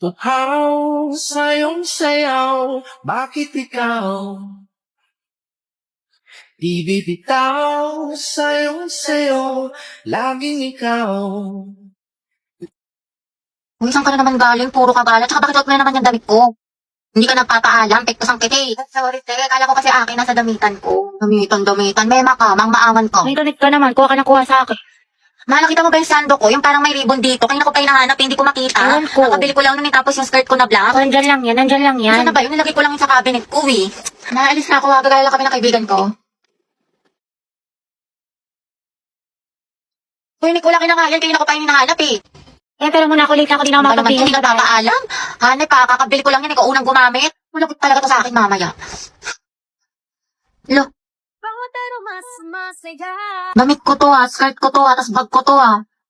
Tuhaw sa iyong sayaw, bakit ikaw di bibitaw sa iyong sayo, laging ikaw. Uy, saan ka na naman galing? Puro ka galat. Tsaka bakit huwag na naman yung damit ko? Hindi ka nagpapaalam, pektos ang kiti. Sorry, te. Kala ko kasi akin nasa damitan ko. Damitan. Mema ka, mangmaawan ka. May ganit ka naman. Kuha ka na kuha sa akin. Ma, nakita mo ba yung sando ko? Yung parang may ribbon dito. Kanina ko pa hinahanap, hindi ko makita. Ewan ko. Nakabili ko lang nun, tapos yung skirt ko na black. Nandyan lang yan. Saan na ba yun? Nilagay ko lang yun sa cabinet ko, eh. Naalis na ako, gagala kami ng kaibigan ko. Uy, Nick, wala kinangayan. Kanina ko pa yung hinahanap, eh. Pero muna ako late ako, di na ako makapagpili. Hindi ka papaalam? Hanay pa, kakabili ko lang yan, ikaw unang gumamit. Malapit talaga to sa akin mamaya. Lo. Damit ko to skirt ko to tas bag ko to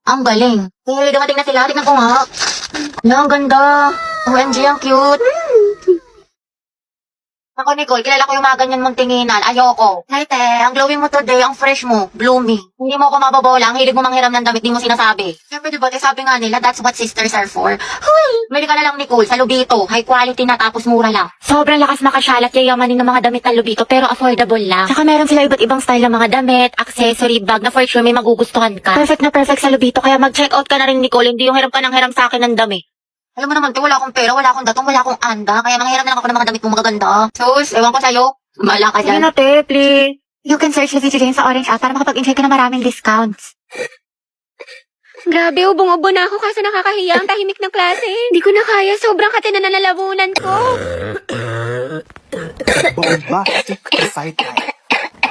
Ang galing. Dumating na sila, tignan ko nga. Ang ganda. OMG, ang cute. Ako, Nicole, kilala ko yung mga ganyan mong tinginan. Ayoko. Hey, te, ang glowing mo today, ang fresh mo, blooming. Hindi mo ako mababola, ang hilig mo manghiram ng damit, di mo sinasabi. Siyempre, diba, sabi nga nila, that's what sisters are for. Huy! Mali ka na lang, Nicole, sa Lubito. High quality na tapos mura lang. Sobrang lakas makasyalat, yayamanin ng mga damit na Lubito, pero affordable lang. Saka meron sila iba't ibang style ng mga damit, accessory, bag na for sure may magugustuhan ka. Perfect na perfect sa Lubito, kaya mag-check out ka na rin, Nicole, hindi yung hiram ka ng hiram sa akin ng damit. Alam mo naman, wala akong pera, wala akong datong, wala akong anda, kaya manghiram na lang ako ng mga damit mong magaganda. Sus, ewan ko sa'yo. Mala ka dyan. Sige na, te, please. You can search the video dyan sa Orange para makapag-enjoy ka ng maraming discounts. Grabe, ubong-ubo na ako kasi nakakahiya ang tahimik ng klase. Hindi ko na kaya, sobrang kati na nalalabunan ko. Bombastic sideline.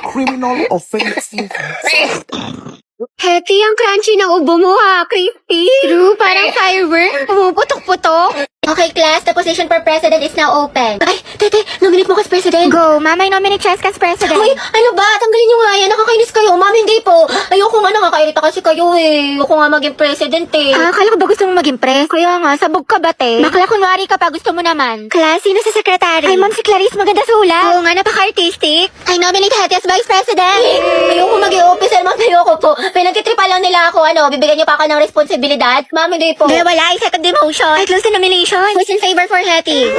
Criminal offensive sideline. Hetty, ang crunchy ng ubo mo crispy. True, parang firework. Pumuputok-putok. Okay, class, the position for president is now open. Ay, tete, nominate mo kas president. Go, mamay nominate Chess as president. Uy, ano ba? Tanggalin nyo nga yan. Nakakainis kayo. Mami, hindi po. Ayoko nga, nakakairita kasi kayo eh. Ayoko nga maging president eh. Akala ko ba gusto mo maging press? Kaya nga, sabog ka ba, te? Bakla kunwari ka pa, gusto mo naman. Class, sino sa secretary? Ay, ma'am, si Clarice, maganda sulat. Oo nga, napaka-artistic. I nominate Hetty as vice president. Ayoko maging officer, ma'am. Ayoko po. Pinagtitripa lang nila ako. Bibigyan niyo pa ako ng responsibilidad? Ma'am, hindi po. Kaya wala, second demotion. Ay, close the nomination. Who's in favor for Hetty?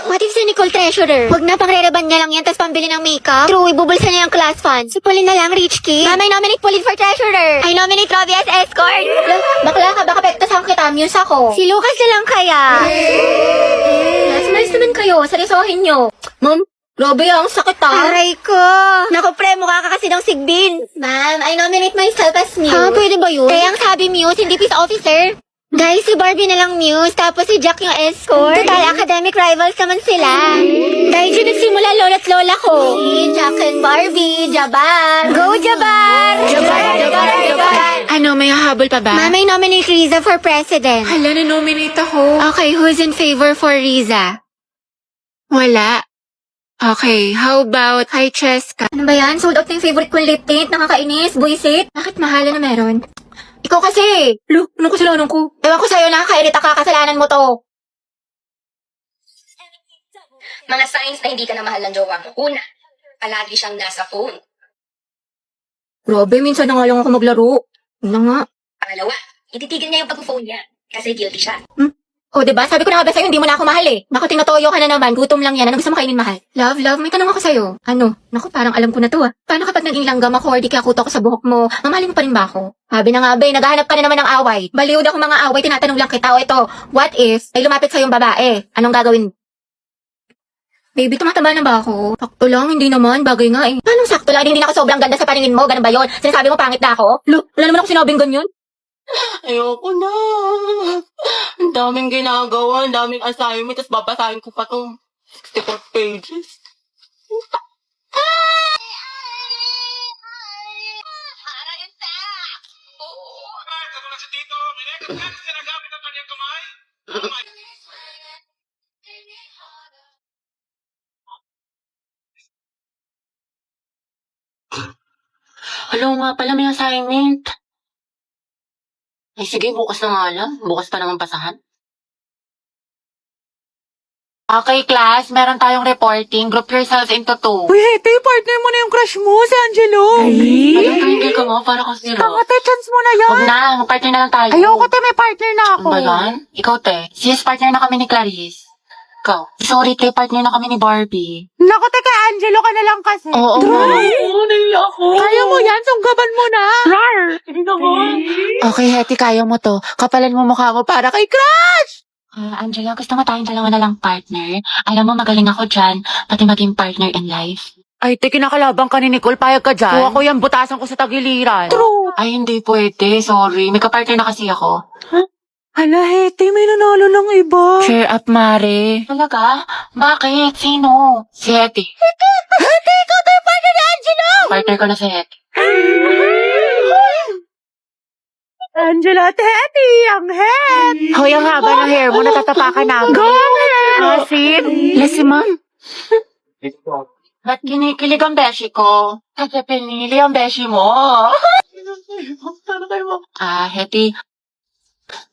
What if si Nicole treasurer? Huwag na, pang-rereban niya lang yan, tapos pambili ng makeup. True, ibubulsa niya yung class funds. Si Pauline na lang, rich kid. Ma'am, I nominate Pauline for treasurer. I nominate Robbie as escort. Bakla ka, baka pektasan kita. Muse ako. Si Lucas na lang kaya. Mas naman kayo. Seryosohin nyo. Ma'am, grabe ang sakit Aray ko. Naku, pre, mukha ka kasi ng sigbin. Ma'am, I nominate myself as Muse. Pwede ba yun? Kaya ang sabi Muse, hindi peace officer. Guys, si Barbie na lang Muse, tapos si Jack yung escort. Total, academic rivals naman sila. Dahil dyan nagsimula lola't lola ko. Jack and Barbie, Jabar. Go, Jabar! Jabar. Ano, may hahabol pa ba? Mamay nominate Riza for president. Hala, na-nominate ako. Okay, who's in favor for Riza? Wala. Okay, how about kay Cheska? Ano ba yan? Sold out na yung favorite kong lip tint. Nakakainis. Buisit. Bakit mahala na meron? Ikaw kasi. Lo, anong kasalanan ko? Ewan ko sa'yo, nakakairita ka. Kasalanan mo to. Mga signs na hindi ka na mahal ng jowa mo. Una, palagi siyang nasa phone. Grabe, minsan na nga lang ako maglaro. Ano nga? Pangalawa, ititigil niya yung pag-phone niya kasi guilty siya. O, diba? Sabi ko na nga ba sa'yo, hindi mo na ako mahal eh. Naku, tinatoyo ka na naman. Gutom lang yan. Ano gusto mo kainin, mahal? Love, may tanong ako sa'yo. Ano? Naku, parang alam ko na to Paano kapag naging langgam ako or di kaya kuto ko sa buhok mo, mamahalin mo pa rin ba ako? Sabi na nga ba, naghahanap ka na naman ng away. Baliwd ako mga away, tinatanong lang kita. O ito, what if may lumapit sa'yong babae? Anong gagawin mo? Baby, tumataba na ba ako? Sakto lang, hindi naman. Bagay nga eh. Anong sakto lang? Hindi na ako sobrang ganda sa paningin mo. Ganun ba yun? Sinasabi mo pangit na ako? Lo, wala naman ako sinabing ganyan. Ayoko na. Ang daming ginagawa, ang daming assignment, tapos babasahin ko pa itong 64 pages. Katulad si Tito, sinagamit ang kanyang kamay. Alam nga pala, may assignment. Ay sige, bukas na nga lang. Bukas pa naman pasahan. Okay, class. Meron tayong reporting. Group yourselves into 2. Uy, Hete, partner mo na yung crush mo, si Angelo. Ayun, tingin ka mo. Para kang zero. Tama, te, chance mo na yan. Huwag na. Mag-partner na lang tayo. Ayoko, te, may partner na ako. Ano ba yan? Ikaw, te. Sis, partner na kami ni Clarice. Ikaw. Sorry, te. Partner na kami ni Barbie. Naku, te, kay Angelo ka na lang kasi. Oo. Oo, naiya ako. Kaya mo yan, sunggaban mo na. Hindi naman. Okay, Hete, kaya mo to. Kapalan mo mukha mo para kay crush. Angela, gusto mo tayong dalawa na lang partner? Alam mo, magaling ako dyan. Pati maging partner in life. Ay, te, kinakalabang ka ni Nicole, payag ka dyan. Kuha ko yan, butasan ko sa tagiliran. True. Ay, hindi pwede. Sorry. May kapartner na kasi ako. Hala, Hete, may nanalo ng iba. Cheer up, Mare. Talaga? Bakit? Sino? Si Hetty. Hete, ikaw tayo partner ni Angelo. Partner ko na si Hetty. Angela at Hete, ang head. Hoy, ang haba ng hair mo, natatapakan namin. Go, ang head. Listen, ma'am. Ba't kinikilig ang beshi ko? Kasi pinili ang beshi mo. Hetty.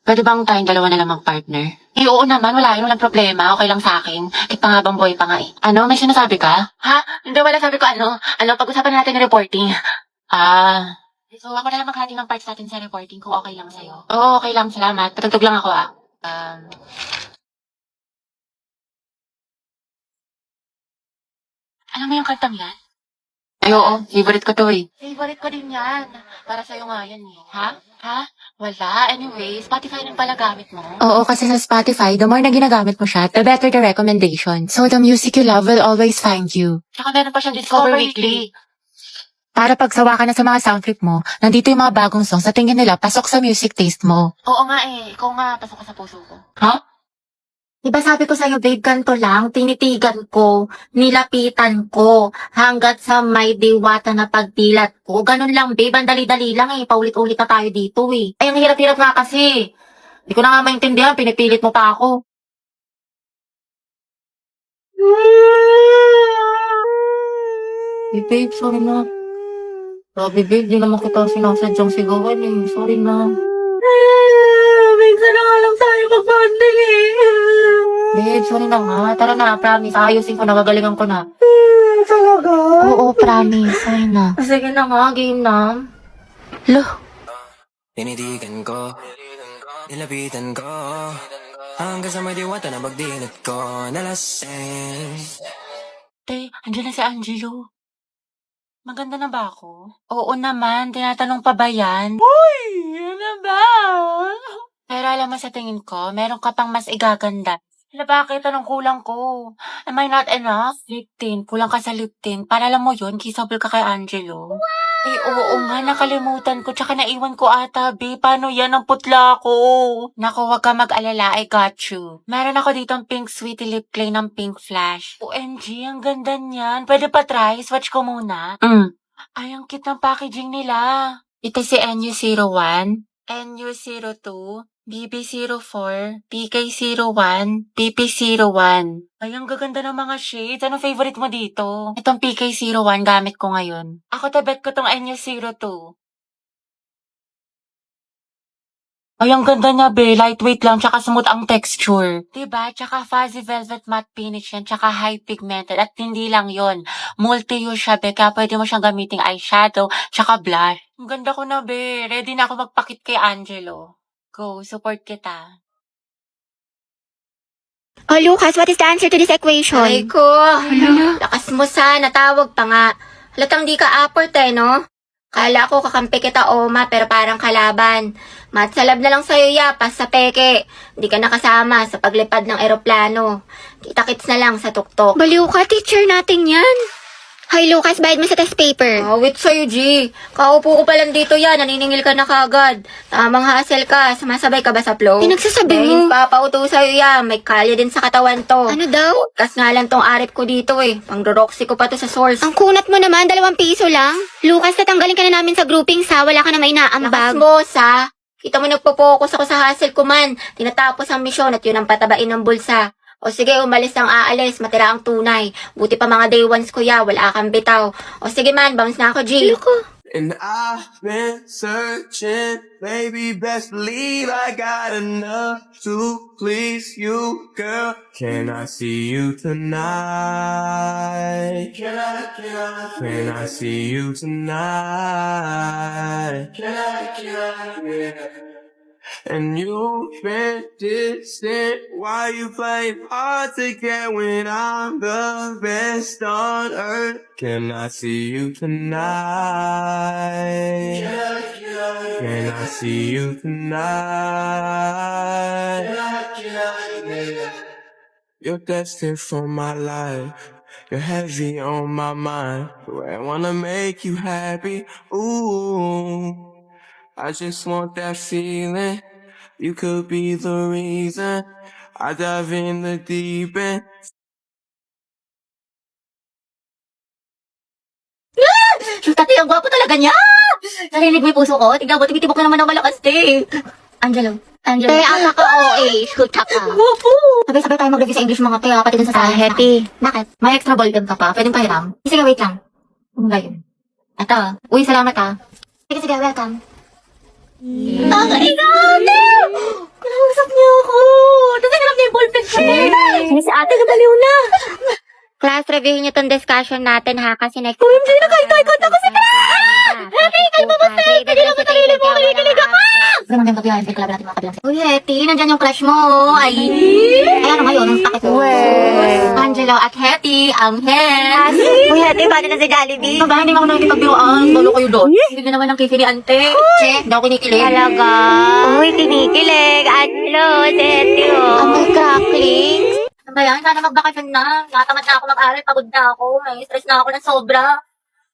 Pwede bang tayong dalawa na lang mag-partner? Oo naman, wala yun, walang problema. Okay lang sa akin. Kahit pa nga bang boy pa nga eh. Ano, may sinasabi ka? Ha? Hindi, wala sabi ko ano. Pag-usapan natin ng reporting. So ako na lang maghati ng parts natin sa reporting kung okay lang sa'yo. Oo, okay lang. Salamat. Patugtog lang ako Alam mo yung kantang yan? Ay, oo. Favorite ko to eh. Favorite ko din yan. Para sa'yo nga yan eh. Ha? Wala. Anyway, Spotify rin pala gamit mo. Oo, kasi sa Spotify, the more na ginagamit mo siya, the better the recommendation. So the music you love will always find you. Tsaka meron pa siyang Discover Weekly. Para pagsawa ka na sa mga sound trip mo, nandito yung mga bagong songs sa tingin nila pasok sa music taste mo. Oo nga eh. Ikaw nga, pasok ka sa puso ko. Ha? Diba sabi ko sa'yo, babe, ganito lang, tinitigan ko, nilapitan ko, hanggat sa may diwata na pagdilat ko. Ganun lang, babe, ang dali-dali lang eh, paulit-ulit na tayo dito eh. Ay, ang hirap-hirap nga kasi. Hindi ko na nga maintindihan, pinipilit mo pa ako. Babe, sorry na. Grabe, babe, di naman kita sinasadyang sigawan eh. Sorry na. Minsan na nga lang tayo mag-bonding eh. Babe, sorry na nga. Tara na, promise. Ayusin ko na, gagalingan ko na. Talaga? Oo, promise. Sorry na. Sige na nga, game na. Tinitigan ko, nilapitan ko, hanggang sa may diwata na magdinat ko, nalasing. Te, andyan na si Angelo. Maganda na ba ako? Oo naman, tinatanong pa ba yan? Ano ba? Pero alam mo sa tingin ko, meron ka pang mas igaganda. Hala, bakit? Anong kulang ko? Am I not enough? Lip tint. Kulang ka sa lip tint. Para alam mo yun, kissable ka kay Angelo. Eh, oo nga, nakalimutan ko. Tsaka naiwan ko ata, be. Paano yan? Ang putla ko. Naku, wag ka mag-alala. I got you. Meron ako ditong pink sweetie lip clay ng pink flash. OMG, ang ganda niyan. Pwede pa try? Swatch ko muna. Ay, ang cute ng packaging nila. Ito si NU01, NU02, BB04, PK01, PP01. Ay, ang gaganda ng mga shades. Anong favorite mo dito? Itong PK01 gamit ko ngayon. Ako tabet ko tong NU02. Ay, ang ganda niya, be. Lightweight lang, tsaka smooth ang texture. Diba? Tsaka fuzzy velvet matte finish yan, tsaka high pigmented. At hindi lang yon, multi-use siya, be. Kaya pwede mo siyang gamiting eyeshadow, tsaka blush. Ang ganda ko na, be. Ready na ako magpakit kay Angelo. Go, support kita. Oh, Lucas, what is the answer to this equation? Ay ko, lakas mo sana, tawag pa nga. Halatang di ka aport eh, no? Kala ko kakampi kita, Oma, pero parang kalaban. Matsalab na lang sa'yo, yapas sa peke. Hindi ka nakasama sa paglipad ng eroplano. Kita-kits na lang sa tuktok. Baliw ka, teacher natin yan. Hi, Lucas, bayad mo sa test paper. Awit sa'yo, G. Kaupo ko pa lang dito yan, naniningil ka na kagad. Tamang hassle ka, sumasabay ka ba sa flow? Pinagsasabi mo. Papauto sa'yo yan, may kalya din sa katawan to. Ano daw? Kas nga lang tong arip ko dito eh. Pang-roxy ko pa to sa source. Ang kunat mo naman, 2 piso lang. Lucas, tatanggalin ka na namin sa grouping sa wala ka na may Lakas naambag. mo, sa. Kita mo nagpo-focus ako sa hustle ko man. Tinatapos ang misyon at yun ang patabain ng bulsa. O sige, umalis ang aalis, matira ang tunay. Buti pa mga day ones kuya, wala kang bitaw. O sige man, bounce na ako, G. Loko. And I've been searching, baby, best believe I got enough to please you, girl. Can I see you tonight? Can I see you tonight? And you've been distant. Why you playing hard to get when I'm the best on earth? Can I see you tonight? Can I see you tonight? You're destined for my life. You're heavy on my mind. I wanna make you happy. Ooh. I just want that feeling. You could be the reason I dive in the deep end. Tati, ang gwapo talaga niya! Narinig mo yung puso ko? Tignan mo, tumitibok na naman ng malakas, te. Angelo. Te, ang naka-OA. Shoot ka pa. Sabay-sabay tayo mag-review sa English mga te, pati dun sa science. Happy. Bakit? May extra ball gun ka pa. Pwedeng pahiram. Sige, wait lang. Ano ba yun? Ito. Uy, salamat ah. Sige, welcome. Ang ikaw! Kinausap niyo ako! Tapos hinarap niya yung ballpen ko. Si ate, nabaliw na. Class, review niyo tong discussion natin ha, kasi next... OMG, nakaitay-kont ako sa Happy, kayo pa ba, Steph? Hindi lang mo sarili mo, kinikilig ako! Ganun din gabi, hindi club natin mga kabilang. Uy, Hetty, nandyan yung crush mo. Ay, ayan ngayon, ang sakit ko. Angelo at Hetty, ang het. Uy, ate, paano na si Jollibee? Ba, hindi nga ako nakikipagbiruan. Balo kayo doon. Hindi naman ang kifili, ante. Che, hindi ako kinikilig. Talaga? Uy, kinikilig. Ano, Seti, oh. Ang may cracklings. Ano ba yan? Sana magbakasyon na. Natamad na ako mag-aral. Pagod na ako. May stress na ako ng sobra.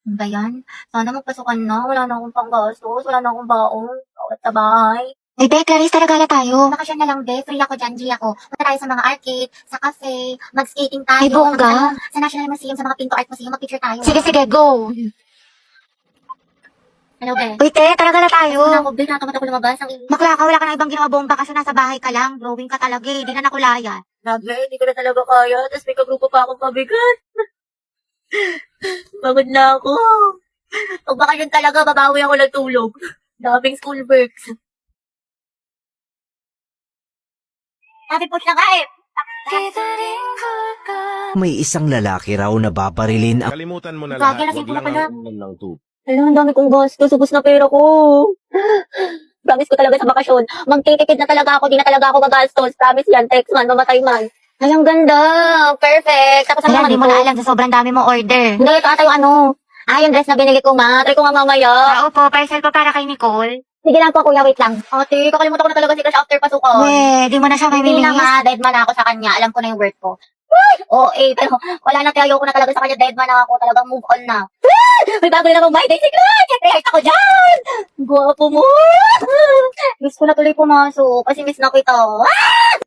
Ano ba yan? Sana magpasukan na. Wala na akong panggastos. Wala na akong baon. Bawat sa bahay. Ay, Be, Clarice, taragala tayo. Bakasyon na lang, Be. Free ako dyan, G ako. Punta tayo sa mga arcade, sa cafe, mag-skating tayo. Ay, bongga. Sa National Museum, sa mga Pinto Art Museum, mag-picture tayo. Sige, go. Hello, Be. Uy, te, taragala tayo. Ano ako, Be? Natamad ako lumabas. Ang init. Bakla ka, wala ka na ibang ginawa bomba kasi nasa bahay ka lang. Drawing ka talaga eh. Di na nakulayan. Grabe, hindi ko na talaga kaya. Tapos may kagrupo pa akong pabigat. Pagod na ako. Pag bakasyon talaga, babawi ako ng tulog. Daming school works. Sabi po siya nga eh. May isang lalaki raw na babarilin ang Kalimutan mo na Gagi, lahat. lasing Huwag ko na lang pala. ang ulam ng tubig. Alam, ang dami kong gastos. Ubus na pera ko. Promise ko talaga sa bakasyon. Magtitipid na talaga ako. Di na talaga ako gagastos. Promise yan. Text man. Mamatay man. Ay, ang ganda. Perfect. Tapos Alam, ano di mo na alam sa sobrang dami mo order. Hindi, ito ata yung ano. Yung dress na binili ko, ma. Try ko nga mamaya. Opo, parcel po para kay Nicole. Sige lang po, kuya. Wait lang. Ate, kakalimutan ko na talaga si Crush after pasukan. Di mo na siya may Hindi na minis. nga. Dead man ako sa kanya. Alam ko na yung worth ko. Pero wala na. Tayo ko na talaga sa kanya. Dead man ako. Talagang move on na. May bago na namang my day si Crush. Siyempre, heart ako dyan. Guwapo mo. Miss ko na tuloy pumasok. Kasi miss na kita.